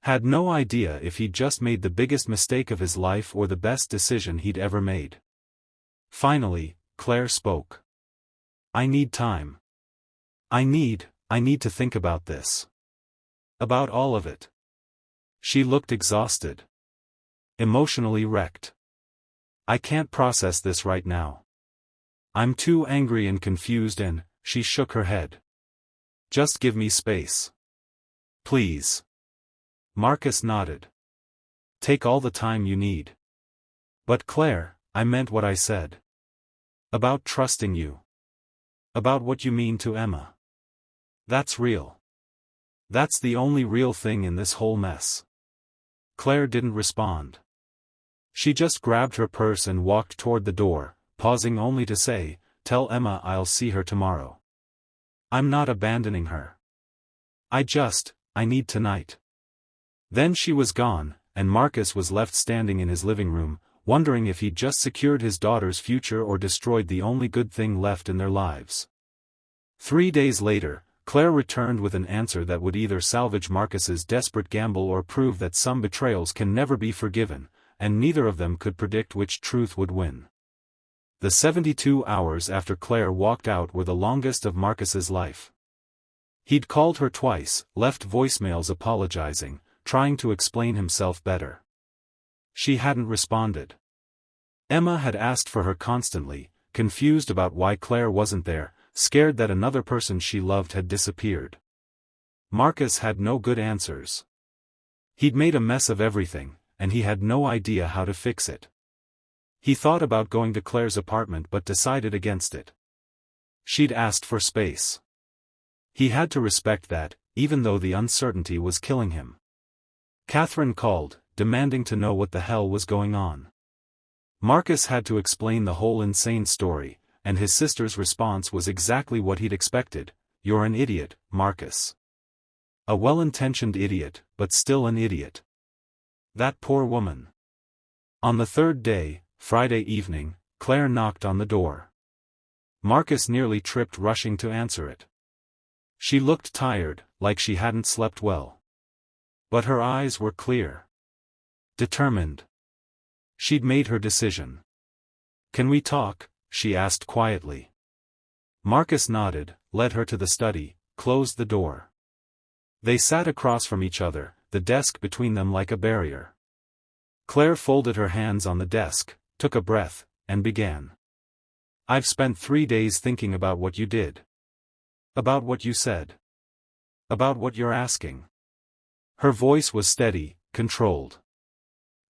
Had no idea if he'd just made the biggest mistake of his life or the best decision he'd ever made. Finally, Claire spoke. I need time. I need to think about this. About all of it. She looked exhausted. Emotionally wrecked. I can't process this right now. I'm too angry and confused and, she shook her head. Just give me space. Please. Marcus nodded. Take all the time you need. But Claire, I meant what I said. About trusting you. About what you mean to Emma. That's real. That's the only real thing in this whole mess. Claire didn't respond. She just grabbed her purse and walked toward the door, pausing only to say, "Tell Emma I'll see her tomorrow. I'm not abandoning her. I need tonight." Then she was gone, and Marcus was left standing in his living room, wondering if he'd just secured his daughter's future or destroyed the only good thing left in their lives. 3 days later, Claire returned with an answer that would either salvage Marcus's desperate gamble or prove that some betrayals can never be forgiven, and neither of them could predict which truth would win. The 72 hours after Claire walked out were the longest of Marcus's life. He'd called her twice, left voicemails apologizing, trying to explain himself better. She hadn't responded. Emma had asked for her constantly, confused about why Claire wasn't there, scared that another person she loved had disappeared. Marcus had no good answers. He'd made a mess of everything, and he had no idea how to fix it. He thought about going to Claire's apartment but decided against it. She'd asked for space. He had to respect that, even though the uncertainty was killing him. Catherine called, demanding to know what the hell was going on. Marcus had to explain the whole insane story, and his sister's response was exactly what he'd expected. "You're an idiot, Marcus. A well-intentioned idiot, but still an idiot. That poor woman." On the third day, Friday evening, Claire knocked on the door. Marcus nearly tripped rushing to answer it. She looked tired, like she hadn't slept well. But her eyes were clear. Determined. She'd made her decision. "Can we talk?" she asked quietly. Marcus nodded, led her to the study, closed the door. They sat across from each other, the desk between them like a barrier. Claire folded her hands on the desk, took a breath, and began. "I've spent 3 days thinking about what you did. About what you said. About what you're asking." Her voice was steady, controlled.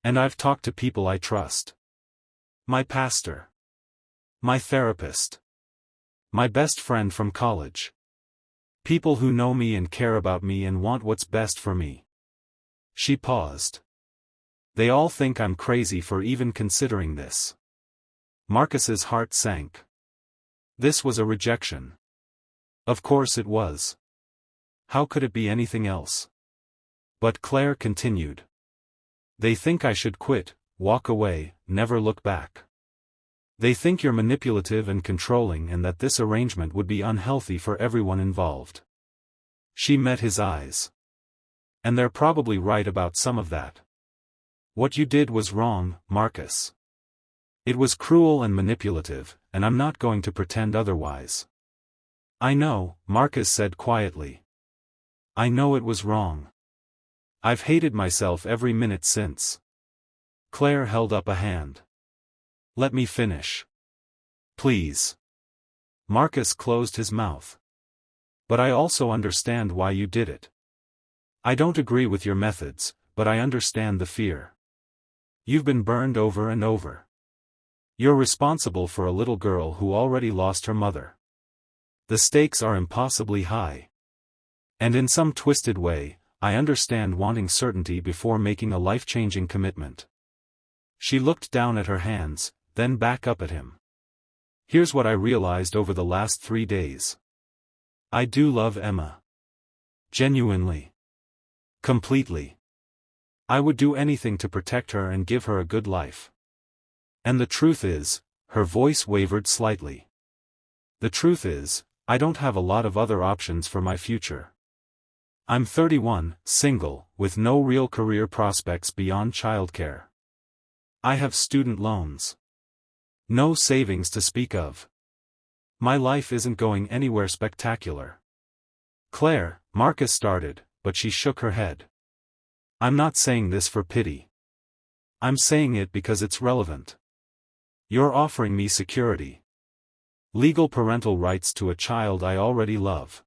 "And I've talked to people I trust. My pastor. My therapist. My best friend from college. People who know me and care about me and want what's best for me." She paused. "They all think I'm crazy for even considering this." Marcus's heart sank. This was a rejection. Of course it was. How could it be anything else? But Claire continued. "They think I should quit, walk away, never look back. They think you're manipulative and controlling and that this arrangement would be unhealthy for everyone involved." She met his eyes. "And they're probably right about some of that. What you did was wrong, Marcus. It was cruel and manipulative, and I'm not going to pretend otherwise." "I know," Marcus said quietly. "I know it was wrong. I've hated myself every minute since." Claire held up a hand. "Let me finish. Please." Marcus closed his mouth. "But I also understand why you did it. I don't agree with your methods, but I understand the fear. You've been burned over and over. You're responsible for a little girl who already lost her mother. The stakes are impossibly high. And in some twisted way, I understand wanting certainty before making a life-changing commitment." She looked down at her hands, then back up at him. "Here's what I realized over the last 3 days. I do love Emma. Genuinely. Completely. I would do anything to protect her and give her a good life. And the truth is," her voice wavered slightly. "The truth is, I don't have a lot of other options for my future. I'm 31, single, with no real career prospects beyond childcare. I have student loans. No savings to speak of. My life isn't going anywhere spectacular." "Claire," Marcus started, but she shook her head. "I'm not saying this for pity. I'm saying it because it's relevant. You're offering me security. Legal parental rights to a child I already love.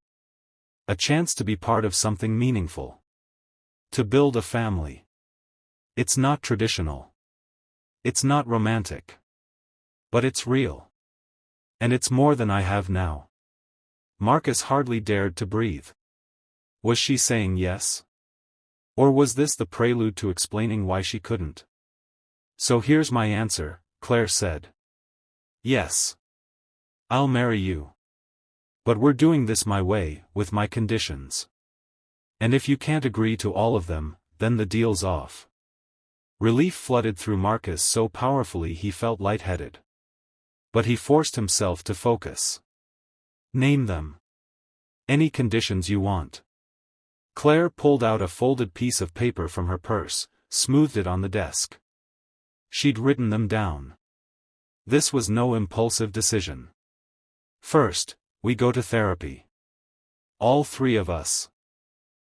A chance to be part of something meaningful. To build a family. It's not traditional. It's not romantic. But it's real. And it's more than I have now." Marcus hardly dared to breathe. Was she saying yes? Or was this the prelude to explaining why she couldn't? "So here's my answer," Claire said. "Yes. I'll marry you. But we're doing this my way, with my conditions. And if you can't agree to all of them, then the deal's off." Relief flooded through Marcus so powerfully he felt lightheaded. But he forced himself to focus. "Name them. Any conditions you want." Claire pulled out a folded piece of paper from her purse, smoothed it on the desk. She'd written them down. This was no impulsive decision. "First, we go to therapy. All 3 of us.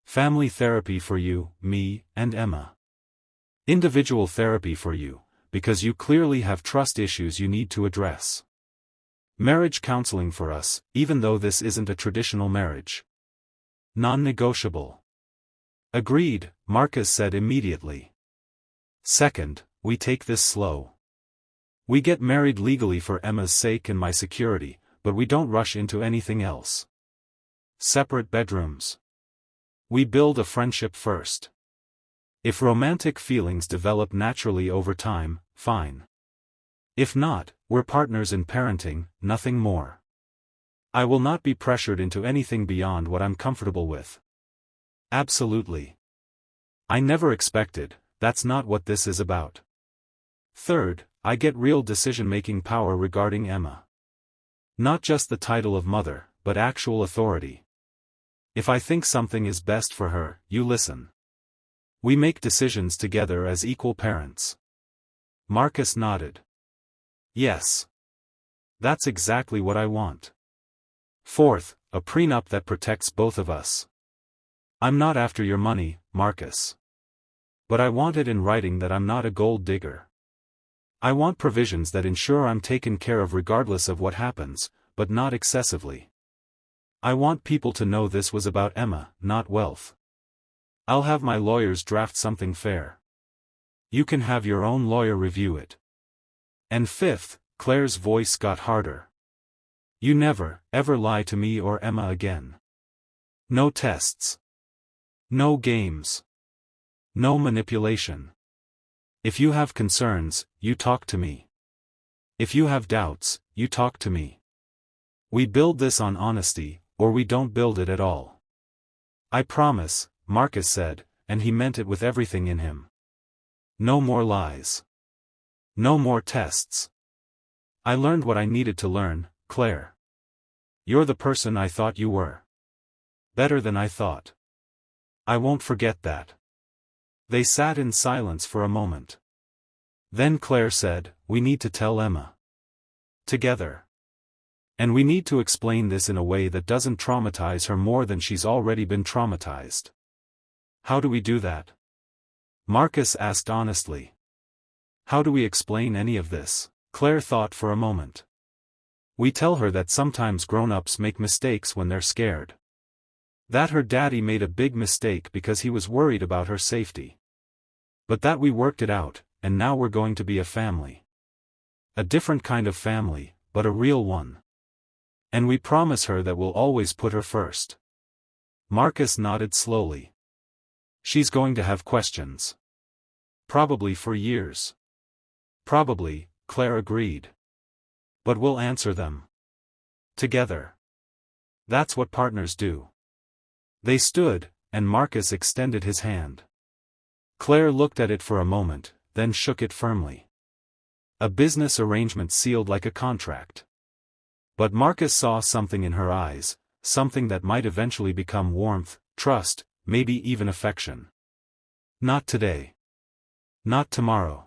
Family therapy for you, me, and Emma. Individual therapy for you, because you clearly have trust issues you need to address. Marriage counseling for us, even though this isn't a traditional marriage. Non-negotiable." "Agreed," Marcus said immediately. "Second, we take this slow. We get married legally for Emma's sake and my security, but we don't rush into anything else. Separate bedrooms. We build a friendship first. If romantic feelings develop naturally over time, fine. If not, we're partners in parenting, nothing more. I will not be pressured into anything beyond what I'm comfortable with. Absolutely. I never expected, that's not what this is about. Third, I get real decision-making power regarding Emma. Not just the title of mother, but actual authority. If I think something is best for her, you listen. We make decisions together as equal parents. Marcus nodded. Yes. That's exactly what I want. Fourth, a prenup that protects both of us. I'm not after your money, Marcus. But I want it in writing that I'm not a gold digger. I want provisions that ensure I'm taken care of regardless of what happens, but not excessively. I want people to know this was about Emma, not wealth. I'll have my lawyers draft something fair. You can have your own lawyer review it. And fifth, Claire's voice got harder. You never, ever lie to me or Emma again. No tests. No games. No manipulation. If you have concerns, you talk to me. If you have doubts, you talk to me. We build this on honesty, or we don't build it at all. I promise, Marcus said, and he meant it with everything in him. No more lies. No more tests. I learned what I needed to learn, Claire. You're the person I thought you were. Better than I thought. I won't forget that. They sat in silence for a moment. Then Claire said, we need to tell Emma. Together. And we need to explain this in a way that doesn't traumatize her more than she's already been traumatized. How do we do that? Marcus asked honestly. How do we explain any of this? Claire thought for a moment. We tell her that sometimes grown-ups make mistakes when they're scared. That her daddy made a big mistake because he was worried about her safety. But that we worked it out, and now we're going to be a family. A different kind of family, but a real one. And we promise her that we'll always put her first. Marcus nodded slowly. She's going to have questions. Probably for years. Probably, Claire agreed. But we'll answer them. Together. That's what partners do. They stood, and Marcus extended his hand. Claire looked at it for a moment, then shook it firmly. A business arrangement sealed like a contract. But Marcus saw something in her eyes, something that might eventually become warmth, trust, maybe even affection. Not today. Not tomorrow.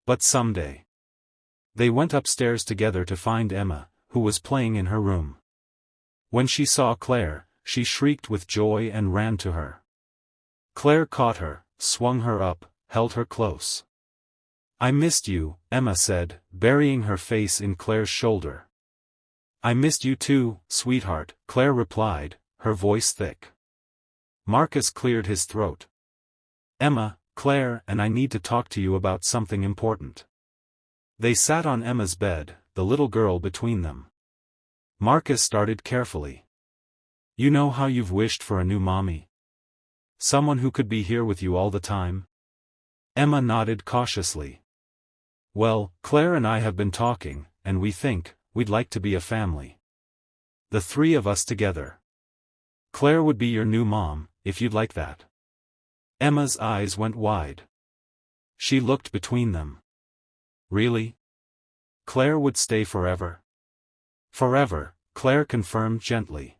But someday. They went upstairs together to find Emma, who was playing in her room. When she saw Claire, she shrieked with joy and ran to her. Claire caught her, swung her up, held her close. I missed you, Emma said, burying her face in Claire's shoulder. I missed you too, sweetheart, Claire replied, her voice thick. Marcus cleared his throat. Emma, Claire and I need to talk to you about something important. They sat on Emma's bed, the little girl between them. Marcus started carefully. You know how you've wished for a new mommy? Someone who could be here with you all the time? Emma nodded cautiously. Well, Claire and I have been talking, and we think, we'd like to be a family. The three of us together. Claire would be your new mom, if you'd like that. Emma's eyes went wide. She looked between them. Really? Claire would stay forever? Forever, Claire confirmed gently.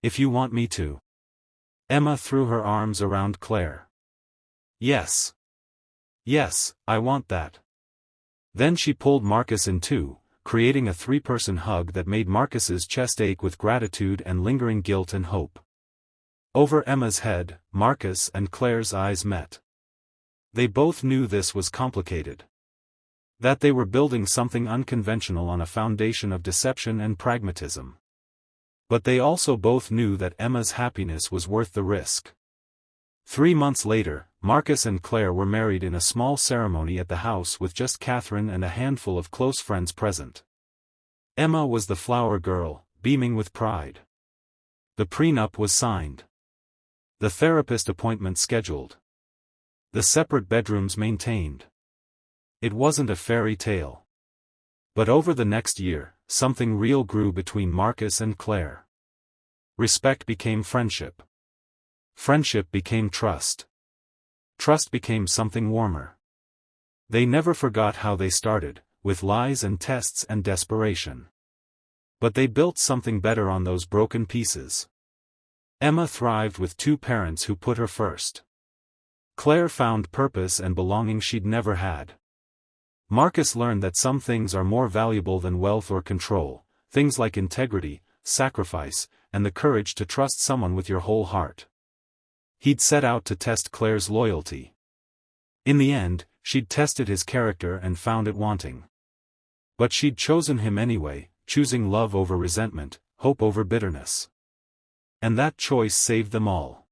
If you want me to. Emma threw her arms around Claire. Yes. Yes, I want that. Then she pulled Marcus in two, creating a three-person hug that made Marcus's chest ache with gratitude and lingering guilt and hope. Over Emma's head, Marcus and Claire's eyes met. They both knew this was complicated. That they were building something unconventional on a foundation of deception and pragmatism. But they also both knew that Emma's happiness was worth the risk. 3 months later, Marcus and Claire were married in a small ceremony at the house with just Catherine and a handful of close friends present. Emma was the flower girl, beaming with pride. The prenup was signed. The therapist appointment scheduled. The separate bedrooms maintained. It wasn't a fairy tale. But over the next year, something real grew between Marcus and Claire. Respect became friendship. Friendship became trust. Trust became something warmer. They never forgot how they started, with lies and tests and desperation. But they built something better on those broken pieces. Emma thrived with two parents who put her first. Claire found purpose and belonging she'd never had. Marcus learned that some things are more valuable than wealth or control, things like integrity, sacrifice, and the courage to trust someone with your whole heart. He'd set out to test Claire's loyalty. In the end, she'd tested his character and found it wanting. But she'd chosen him anyway, choosing love over resentment, hope over bitterness. And that choice saved them all.